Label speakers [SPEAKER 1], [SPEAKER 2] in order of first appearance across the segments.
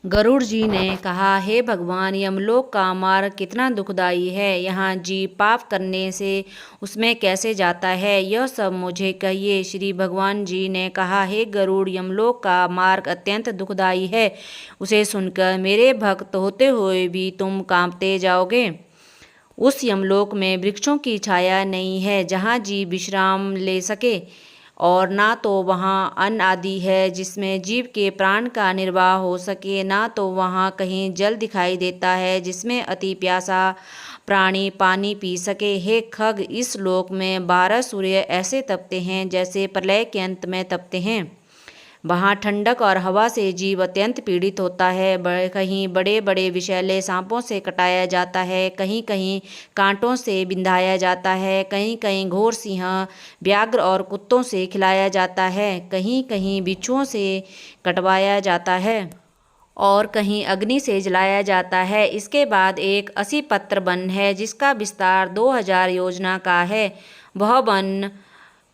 [SPEAKER 1] गरुड़ जी ने कहा, हे भगवान, यमलोक का मार्ग कितना दुखदाई है। यहाँ जीव पाप करने से उसमें कैसे जाता है, यह सब मुझे कहिए। श्री भगवान जी ने कहा, हे गरुड़, यमलोक का मार्ग अत्यंत दुखदाई है। उसे सुनकर मेरे भक्त होते हुए भी तुम कांपते जाओगे। उस यमलोक में वृक्षों की छाया नहीं है जहाँ जीव विश्राम ले सके, और ना तो वहाँ अन्न आदि है जिसमें जीव के प्राण का निर्वाह हो सके, ना तो वहाँ कहीं जल दिखाई देता है जिसमें अति प्यासा प्राणी पानी पी सके। हे खग, इस लोक में 12 सूर्य ऐसे तपते हैं जैसे प्रलय के अंत में तपते हैं। वहाँ ठंडक और हवा से जीव अत्यंत पीड़ित होता है। कहीं बड़े बड़े विषैले सांपों से कटाया जाता है, कहीं कहीं कांटों से बिंधाया जाता है, कहीं कहीं घोर सिंह, व्याघ्र और कुत्तों से खिलाया जाता है, कहीं कहीं बिच्छुओं से कटवाया जाता है और कहीं अग्नि से जलाया जाता है। इसके बाद एक 80 पत्र वन है जिसका विस्तार 2000 योजना का है। वह वन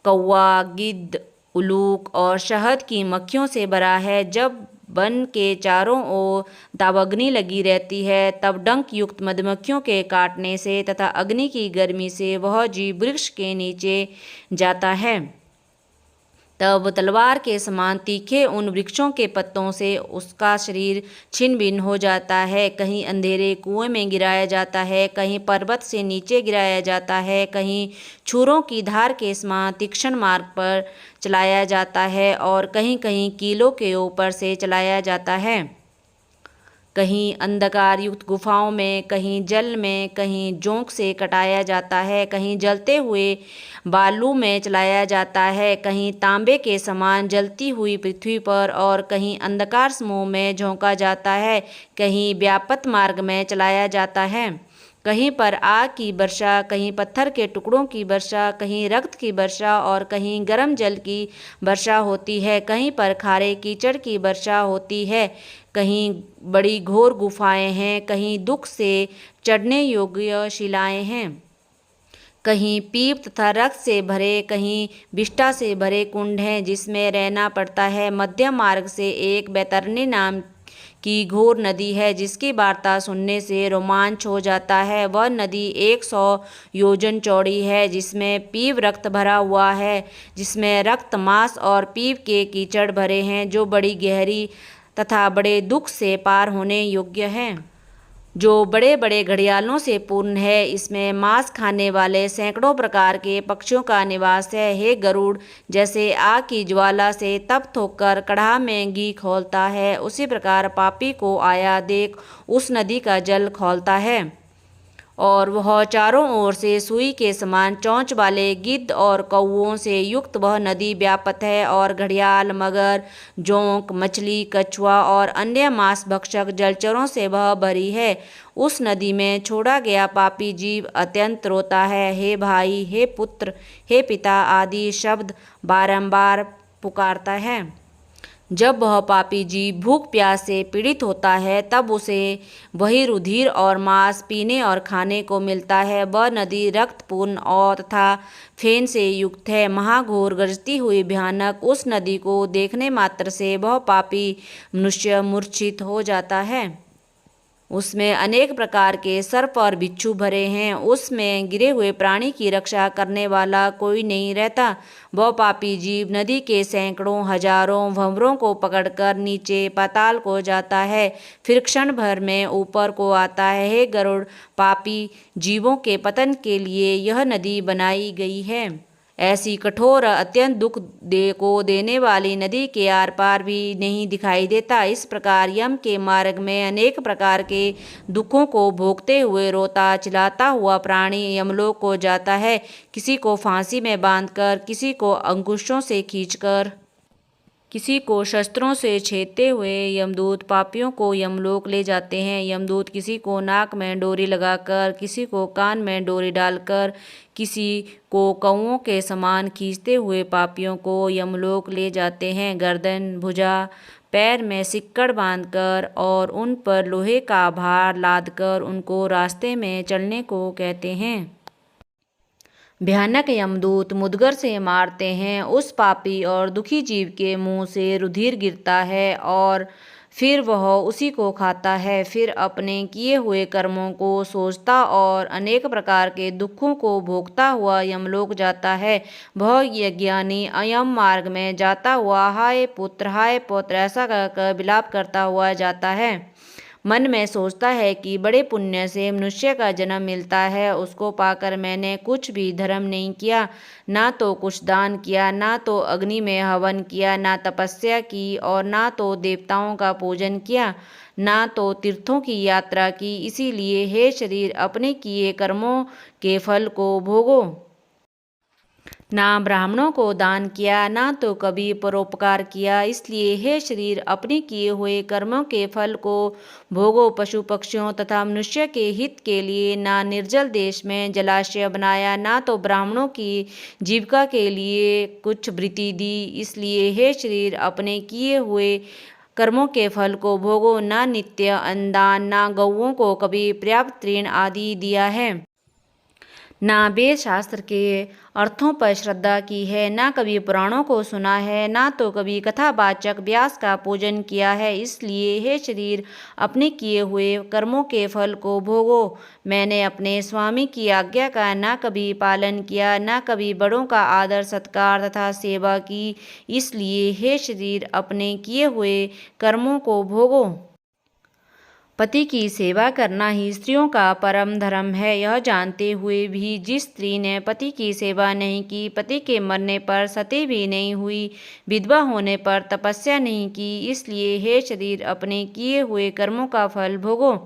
[SPEAKER 1] कौवा, गिद्ध, उल्लूक और शहद की मक्खियों से भरा है। जब वन के चारों ओर दावाग्नि लगी रहती है, तब डंक युक्त मधुमक्खियों के काटने से तथा अग्नि की गर्मी से वह जीव वृक्ष के नीचे जाता है। तब तलवार के समान तीखे उन वृक्षों के पत्तों से उसका शरीर छिन्न भिन्न हो जाता है। कहीं अंधेरे कुएं में गिराया जाता है, कहीं पर्वत से नीचे गिराया जाता है, कहीं छुरों की धार के समान तीक्ष्ण मार्ग पर चलाया जाता है और कहीं कहीं कीलों के ऊपर से चलाया जाता है। कहीं अंधकार युक्त गुफाओं में, कहीं जल में, कहीं जोंक से कटाया जाता है, कहीं जलते हुए बालू में चलाया जाता है, कहीं तांबे के समान जलती हुई पृथ्वी पर और कहीं अंधकार समूह में झोंका जाता है, कहीं व्यापक मार्ग में चलाया जाता है। कहीं पर आग की वर्षा, कहीं पत्थर के टुकड़ों की वर्षा, कहीं रक्त की वर्षा और कहीं गर्म जल की वर्षा होती है। कहीं पर खारे कीचड़ की वर्षा होती है, कहीं बड़ी घोर गुफाएं हैं, कहीं दुख से चढ़ने योग्य शिलाएं हैं, कहीं पीप तथा रक्त से भरे, कहीं विष्ठा से भरे कुंड हैं जिसमें रहना पड़ता है। मध्य मार्ग से एक बैतरणी नाम की घोर नदी है जिसकी वार्ता सुनने से रोमांच हो जाता है। वह नदी 100 योजन चौड़ी है, जिसमें पीव रक्त भरा हुआ है, जिसमें रक्त, मांस और पीव के कीचड़ भरे हैं, जो बड़ी गहरी तथा बड़े दुख से पार होने योग्य है, जो बड़े बड़े घड़ियालों से पूर्ण है। इसमें मांस खाने वाले सैकड़ों प्रकार के पक्षियों का निवास है। हे गरुड़, जैसे आग की ज्वाला से तप्त होकर कड़ाह में घी खौलता है, उसी प्रकार पापी को आया देख उस नदी का जल खौलता है और वह चारों ओर से सुई के समान चोंच वाले गिद्ध और कौओं से युक्त वह नदी व्यापक है और घड़ियाल, मगर, जोंक, मछली, कछुआ और अन्य मांस भक्षक जलचरों से वह भरी है। उस नदी में छोड़ा गया पापी जीव अत्यंत रोता है। हे भाई, हे पुत्र, हे पिता आदि शब्द बारंबार पुकारता है। जब वह पापी जीव भूख प्यास से पीड़ित होता है, तब उसे वही रुधिर और मांस पीने और खाने को मिलता है। वह नदी रक्तपूर्ण और तथा फेन से युक्त है। महाघोर गरजती हुई भयानक उस नदी को देखने मात्र से वह पापी मनुष्य मूर्छित हो जाता है। उसमें अनेक प्रकार के सर्प और बिच्छू भरे हैं। उसमें गिरे हुए प्राणी की रक्षा करने वाला कोई नहीं रहता। वह पापी जीव नदी के सैकड़ों हजारों भंवरों को पकड़कर नीचे पाताल को जाता है, फिर क्षण भर में ऊपर को आता है। हे गरुड़, पापी जीवों के पतन के लिए यह नदी बनाई गई है। ऐसी कठोर अत्यंत दुख को देने वाली नदी के आर पार भी नहीं दिखाई देता। इस प्रकार यम के मार्ग में अनेक प्रकार के दुखों को भोगते हुए रोता चिल्लाता हुआ प्राणी यमलोक को जाता है। किसी को फांसी में बांधकर, किसी को अंकुशों से खींचकर, किसी को शस्त्रों से छेदते हुए यमदूत पापियों को यमलोक ले जाते हैं। यमदूत किसी को नाक में डोरी लगाकर, किसी को कान में डोरी डालकर, किसी को कौओं के समान खींचते हुए पापियों को यमलोक ले जाते हैं। गर्दन, भुजा, पैर में सिक्कड़ बांधकर और उन पर लोहे का भार लादकर उनको रास्ते में चलने को कहते हैं। भयानक यमदूत मुदगर से मारते हैं। उस पापी और दुखी जीव के मुंह से रुधिर गिरता है और फिर वह उसी को खाता है। फिर अपने किए हुए कर्मों को सोचता और अनेक प्रकार के दुखों को भोगता हुआ यमलोक जाता है। वह यज्ञानी यम मार्ग में जाता हुआ हाय पुत्र ऐसा कहकर विलाप करता हुआ जाता है। मन में सोचता है कि बड़े पुण्य से मनुष्य का जन्म मिलता है, उसको पाकर मैंने कुछ भी धर्म नहीं किया, ना तो कुछ दान किया, ना तो अग्नि में हवन किया, ना तपस्या की और ना तो देवताओं का पूजन किया, ना तो तीर्थों की यात्रा की। इसीलिए हे शरीर, अपने किए कर्मों के फल को भोगो। ना ब्राह्मणों को दान किया, ना तो कभी परोपकार किया। इसलिए हे शरीर, अपने किए हुए कर्मों के फल को भोगो। पशु पक्षियों तथा मनुष्य के हित के लिए ना निर्जल देश में जलाशय बनाया, ना तो ब्राह्मणों की जीविका के लिए कुछ वृत्ति दी। इसलिए हे शरीर, अपने किए हुए कर्मों के फल को भोगो। ना नित्य अन्नदान, ना गौओं को कभी पर्याप्त तृण आदि दिया है, ना वेद शास्त्र के अर्थों पर श्रद्धा की है, ना कभी पुराणों को सुना है, ना तो कभी कथावाचक व्यास का पूजन किया है। इसलिए हे शरीर, अपने किए हुए कर्मों के फल को भोगो। मैंने अपने स्वामी की आज्ञा का ना कभी पालन किया, ना कभी बड़ों का आदर सत्कार तथा सेवा की। इसलिए हे शरीर, अपने किए हुए कर्मों को भोगो। पति की सेवा करना ही स्त्रियों का परम धर्म है। यह जानते हुए भी जिस स्त्री ने पति की सेवा नहीं की, पति के मरने पर सती भी नहीं हुई, विधवा होने पर तपस्या नहीं की, इसलिए हे शरीर, अपने किए हुए कर्मों का फल भोगो।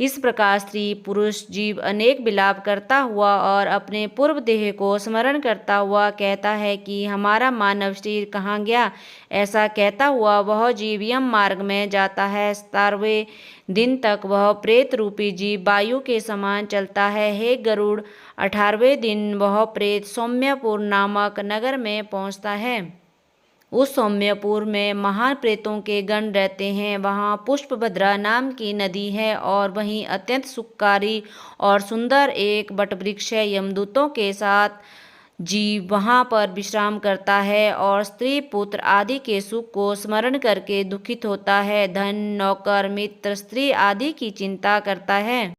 [SPEAKER 1] इस प्रकार स्त्री पुरुष जीव अनेक विलाप करता हुआ और अपने पूर्व देह को स्मरण करता हुआ कहता है कि हमारा मानव शरीर कहाँ गया। ऐसा कहता हुआ वह जीव यम मार्ग में जाता है। 17वें दिन तक वह प्रेत रूपी जीव वायु के समान चलता है। हे गरुड़, 18वें दिन वह प्रेत सौम्यपुर नामक नगर में पहुँचता है। उस सौम्यपुर में महान प्रेतों के गण रहते हैं। वहाँ पुष्पभद्रा नाम की नदी है और वहीं अत्यंत सुखकारी और सुंदर एक वटवृक्ष है। यमदूतों के साथ जीव वहाँ पर विश्राम करता है और स्त्री पुत्र आदि के सुख को स्मरण करके दुखित होता है। धन, नौकर, मित्र, स्त्री आदि की चिंता करता है।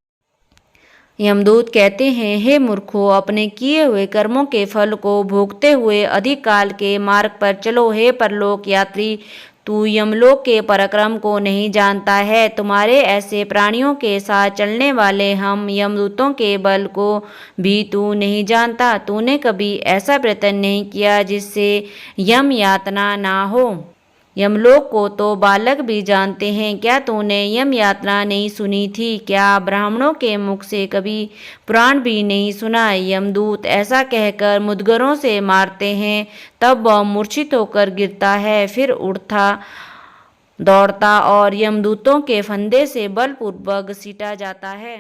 [SPEAKER 1] यमदूत कहते हैं, हे मूर्खों, अपने किए हुए कर्मों के फल को भोगते हुए अधिक काल के मार्ग पर चलो। हे परलोक यात्री, तू यमलोक के पराक्रम को नहीं जानता है। तुम्हारे ऐसे प्राणियों के साथ चलने वाले हम यमदूतों के बल को भी तू नहीं जानता। तूने कभी ऐसा प्रयत्न नहीं किया जिससे यम यातना ना हो। यमलोक को तो बालक भी जानते हैं। क्या तूने यम यात्रा नहीं सुनी थी? क्या ब्राह्मणों के मुख से कभी पुराण भी नहीं सुना? यमदूत ऐसा कहकर मुद्गरों से मारते हैं, तब वह मूर्छित होकर गिरता है, फिर उठता दौड़ता और यमदूतों के फंदे से बलपूर्वक सीटा जाता है।